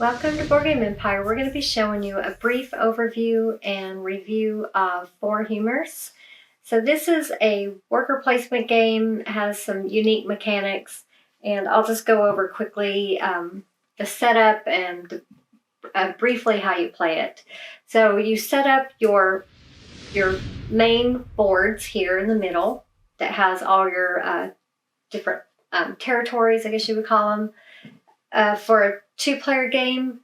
Welcome to Board Game Empire. We're going to be showing you a brief overview and review of Four Humours. So this is a worker placement game, has some unique mechanics, and I'll just go over quickly the setup and briefly how you play it. So you set up your main boards here in the middle that has all your different territories, I guess you would call them. For a two-player game,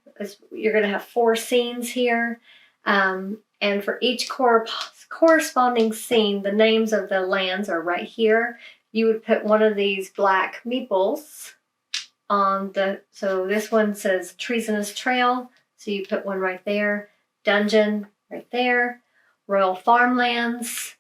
you're going to have 4 scenes here, and for each corresponding scene, the names of the lands are right here. You would put one of these black meeples on so this one says Treasonous Trail, so you put one right there, Dungeon right there, Royal Farmlands,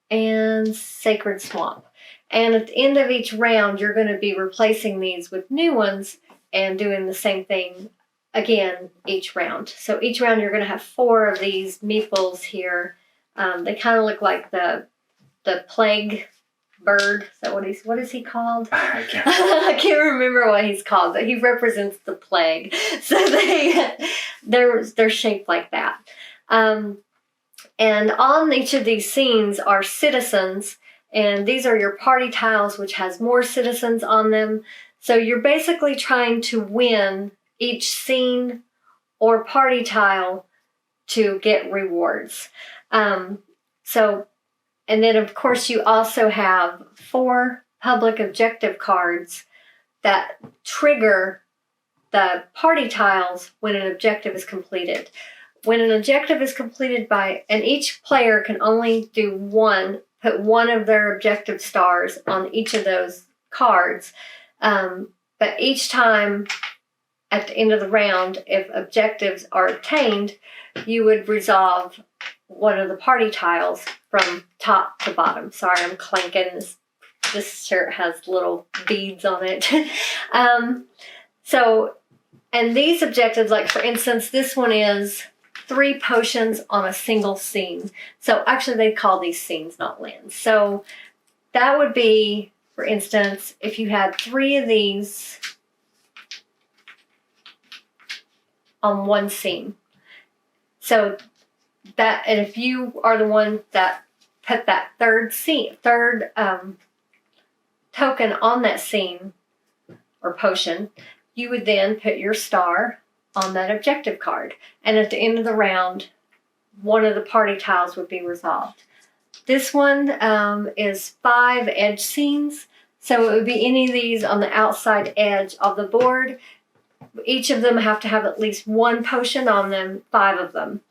and Sacred Swamp. And at the end of each round, you're going to be replacing these with new ones and doing the same thing again each round. So each round you're going to have 4 of these meeples here. They kind of look like the plague bird. So what is he called? I can't remember what he's called, but he represents the plague. So they're shaped like that. And on each of these scenes are citizens, and these are your party tiles, which has more citizens on them. So you're basically trying to win each scene or party tile to get rewards. And then of course you also have 4 public objective cards that trigger the party tiles when an objective is completed. When an objective is completed and each player can only do put one of their objective stars on each of those cards. But each time at the end of the round, if objectives are obtained, you would resolve one of the party tiles from top to bottom. Sorry, I'm clanking. This shirt has little beads on it. And these objectives, like for instance, this one is 3 potions on a single scene. So actually they call these scenes, not lands. So that would be, for instance, if you had 3 of these on one scene. So that, and if you are the one that put that third token on that scene or potion, you would then put your star on that objective card. And at the end of the round, one of the party tiles would be resolved. This one is 5 edge scenes. So it would be any of these on the outside edge of the board. Each of them have to have at least 1 potion on them, 5 of them.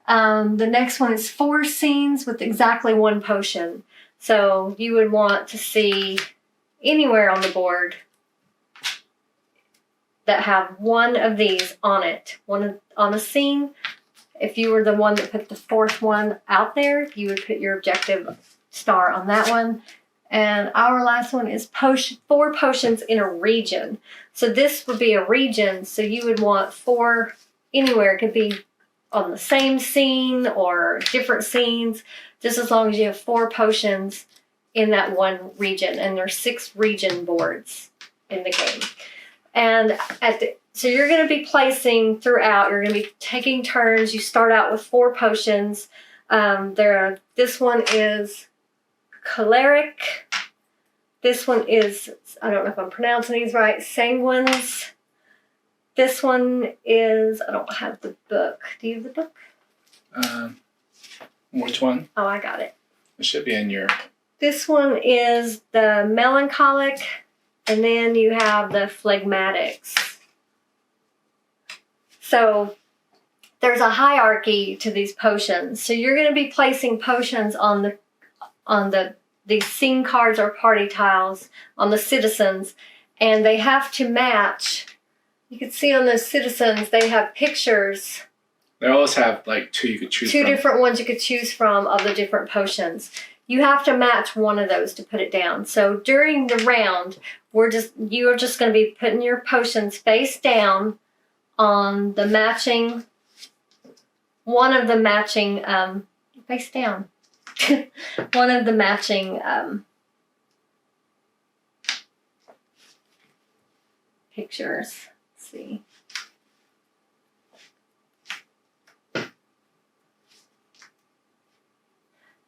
The next one is 4 scenes with exactly 1 potion. So you would want to see anywhere on the board that have 1 of these on it, one on a scene. If you were the one that put the 4th one out there, you would put your objective star on that one. And our last one is 4 potions in a region. So this would be a region, so you would want 4 anywhere. It could be on the same scene or different scenes, just as long as you have 4 potions in that one region. And there's 6 region boards in the game. And so you're going to be placing throughout. You're going to be taking turns. You start out with 4 potions. This one is Choleric. This one is, I don't know if I'm pronouncing these right, Sanguines. This one is, I don't have the book. Do you have the book? Which one? Oh, I got it. It should be in your... This one is the Melancholic, and then you have the Phlegmatics. So there's a hierarchy to these potions. So you're going to be placing potions on these scene cards or party tiles on the citizens, and they have to match. You can see on those citizens, they have pictures. They always have like 2 you could choose from. 2 different ones you could choose from of the different potions. You have to match one of those to put it down. So during the round, you are just going to be putting your potions face down on the matching, one of the matching, face down. One of the matching pictures. Let's see.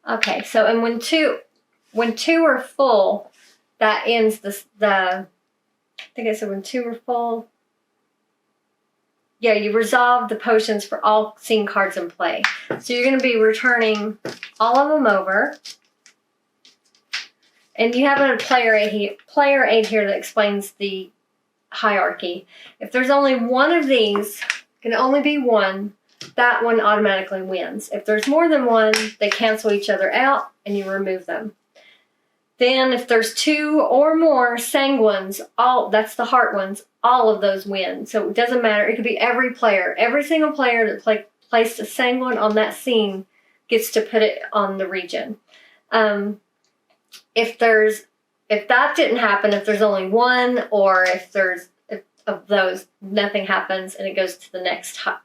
Okay, so and when two are full, that ends I think I said when two are full. Yeah, you resolve the potions for all scene cards in play. So you're going to be returning all of them over. And you have a player aid here that explains the hierarchy. If there's only one of these, can only be one, that one automatically wins. If there's more than one, they cancel each other out and you remove them. Then if there's two or more sanguines, that's the heart ones, all of those win. So it doesn't matter. It could be every player. Every single player that placed a sanguine on that scene gets to put it on the region. If that didn't happen, if there's only one, or if of those, nothing happens and it goes to the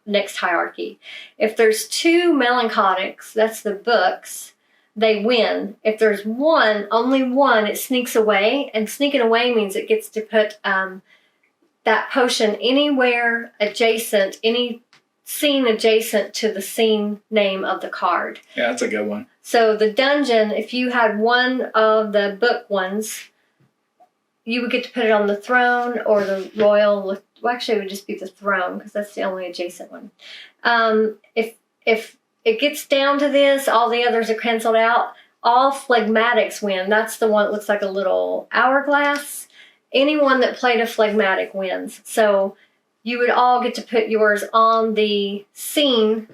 next hierarchy. If there's two melancholics, that's the books, they win. If there's one, only one, it sneaks away, and sneaking away means it gets to put that potion anywhere adjacent, any scene adjacent to the scene name of the card. Yeah, that's a good one. So the dungeon, if you had one of the book ones, you would get to put it on the throne or the royal. Well, actually, it would just be the throne because that's the only adjacent one. If it gets down to this, all the others are canceled out. All phlegmatics win. That's the one that looks like a little hourglass. Anyone that played a phlegmatic wins. So you would all get to put yours on the scene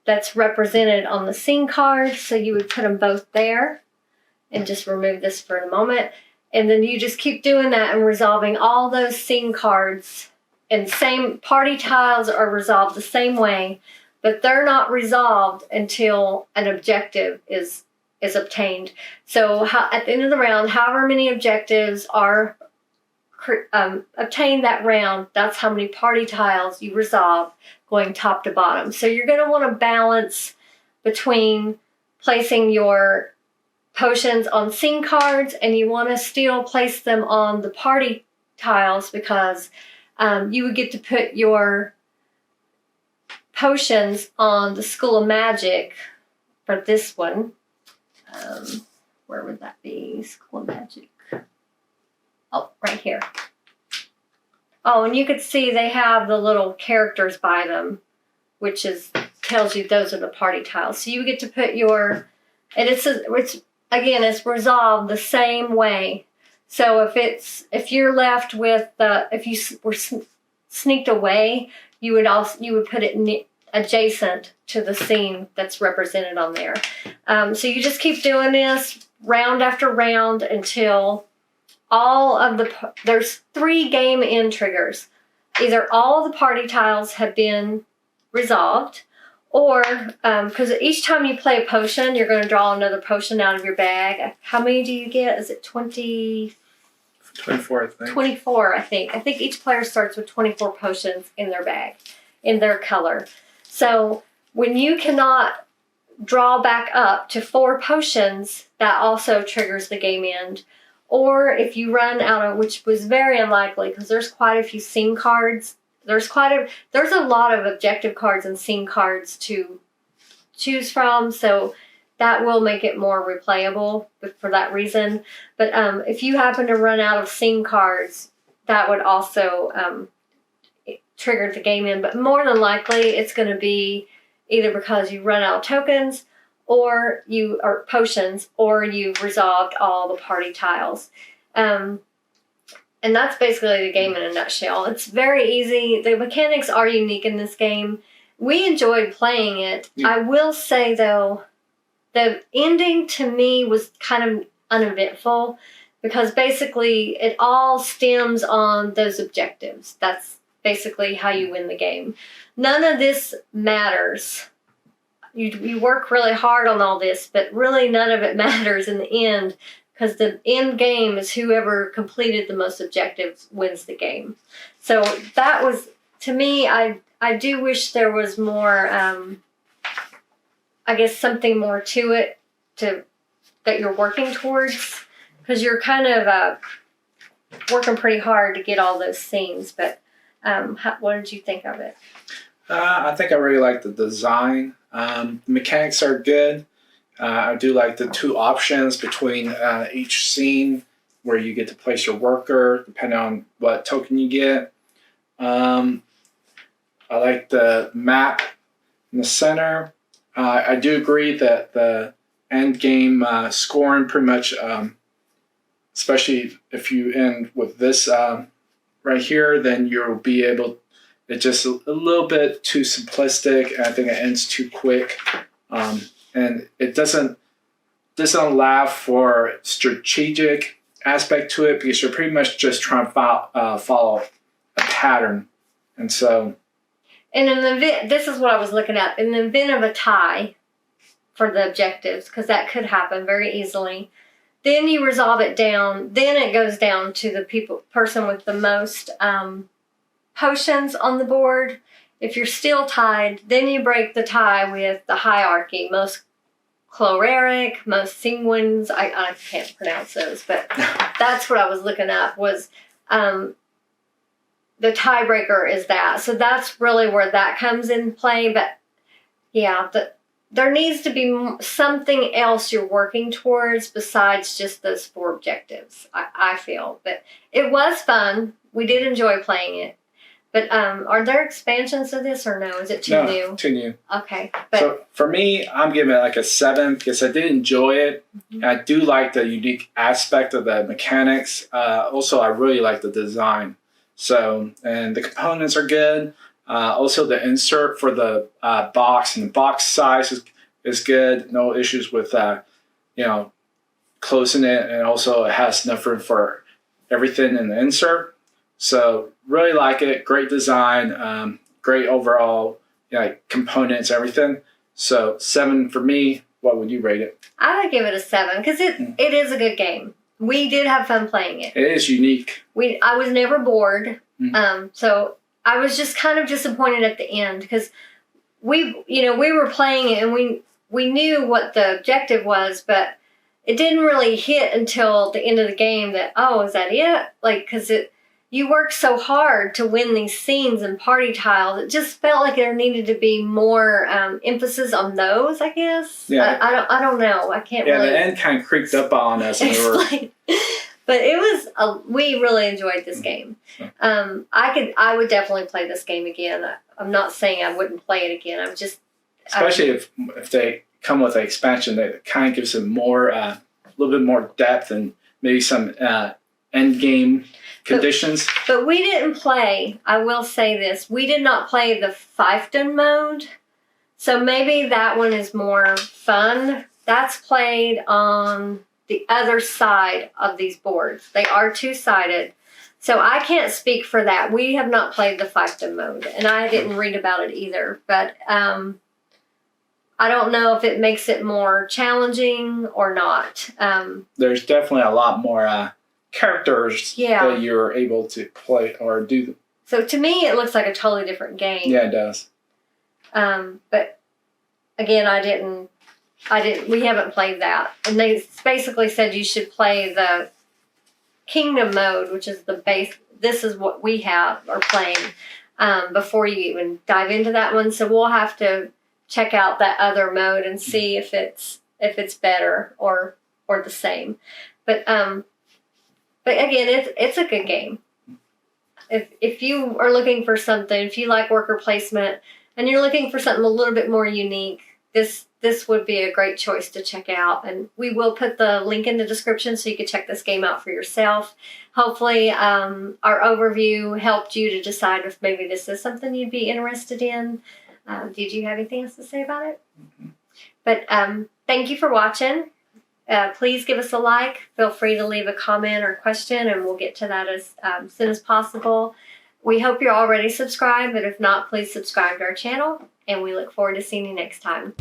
that's represented on the scene card. So you would put them both there and just remove this for a moment. And then you just keep doing that and resolving all those scene cards. And same party tiles are resolved the same way, but they're not resolved until an objective is obtained. So at the end of the round, however many objectives are obtained that round, that's how many party tiles you resolve going top to bottom. So you're going to want to balance between placing your potions on scene cards, and you want to still place them on the party tiles because you would get to put your potions on the School of Magic for this one. Where would that be? School of Magic. Oh, right here. Oh, and you could see they have the little characters by them, which tells you those are the party tiles. So you get to put your, and it's resolved the same way. So if you're left with if you were sneaked away, you would put it adjacent to the scene that's represented on there. So you just keep doing this round after round until there's 3 game end triggers. Either all of the party tiles have been resolved, or because each time you play a potion, you're going to draw another potion out of your bag. How many do you get? Is it 20? 24, I think. 24, I think. I think each player starts with 24 potions in their bag, in their color. So when you cannot draw back up to 4 potions, that also triggers the game end. Or if you run out of, which was very unlikely because there's quite a few scene cards. There's a lot of objective cards and scene cards to choose from, so that will make it more replayable for that reason. But if you happen to run out of scene cards, that would also trigger the game end. But more than likely, it's going to be either because you run out of tokens, or potions, or you've resolved all the party tiles. And that's basically the game in a nutshell. It's very easy. The mechanics are unique in this game. We enjoyed playing it. Yeah. I will say, though, the ending to me was kind of uneventful because basically it all stems on those objectives. That's basically how you win the game. None of this matters. You work really hard on all this, but really none of it matters in the end. Because the end game is whoever completed the most objectives wins the game. So that was, to me, I do wish there was more, I guess something more to it that you're working towards. Because you're kind of working pretty hard to get all those scenes. But what did you think of it? I think I really like the design. The mechanics are good. I do like the 2 options between each scene where you get to place your worker depending on what token you get. I like the map in the center. I do agree that the end game scoring pretty much, especially if you end with this right here, then you'll be able. It's just a little bit too simplistic, and I think it ends too quick, and it doesn't allow for strategic aspect to it because you're pretty much just trying to follow a pattern, and so. And in the event, this is what I was looking at. In the event of a tie for the objectives, because that could happen very easily, then you resolve it down. Then it goes down to the person with the most potions on the board. If you're still tied, then you break the tie with the hierarchy. Most chloreric, most sanguines. I can't pronounce those, but that's what I was looking up was. The tiebreaker is that. So that's really where that comes in play. But yeah, there needs to be something else you're working towards besides just those 4 objectives, I feel. But it was fun. We did enjoy playing it. But are there expansions to this or no? Is it too new? No, too new. Okay. But so for me, I'm giving it like a 7 because I did enjoy it. Mm-hmm. I do like the unique aspect of the mechanics. Also, I really like the design. So, and the components are good. Also, the insert for the box and the box size is good. No issues with closing it, and also it has enough room for everything in the insert. So, really like it. Great design. Great overall components, everything. So, 7 for me. What would you rate it? I would give it a 7 because it is a good game. We did have fun playing it. It is unique. I was never bored. Mm-hmm. So I was just kind of disappointed at the end because we were playing it and we knew what the objective was, but it didn't really hit until the end of the game that, oh, is that it? Like, because you worked so hard to win these scenes and party tiles. It just felt like there needed to be more emphasis on those, I guess. Yeah. I don't know. I can't really. Yeah, the end kind of creeped up on us. But it was, we really enjoyed this game. I would definitely play this game again. I'm not saying I wouldn't play it again. I'm just. Especially if they come with an expansion that kind of gives it more, a little bit more depth and maybe some end game conditions. But we didn't play, I will say this, we did not play the fiefdom mode. So maybe that one is more fun. That's played on the other side of these boards. They are 2-sided. So I can't speak for that. We have not played the fiefdom mode, and I didn't read about it either. But I don't know if it makes it more challenging or not. There's definitely a lot more characters that you're able to play or do. So to me, it looks like a totally different game. Yeah, it does. But again, we haven't played that. And they basically said you should play the Kingdom mode, which is the base. This is what we are playing before you even dive into that one. So we'll have to check out that other mode and see if it's better or the same. But again, it's a good game. If you are looking for something, if you like worker placement and you're looking for something a little bit more unique, this would be a great choice to check out. And we will put the link in the description so you can check this game out for yourself. Hopefully our overview helped you to decide if maybe this is something you'd be interested in. Did you have anything else to say about it? Mm-hmm. But thank you for watching. Please give us a like. Feel free to leave a comment or question, and we'll get to that as soon as possible. We hope you're already subscribed, but if not, please subscribe to our channel, and we look forward to seeing you next time.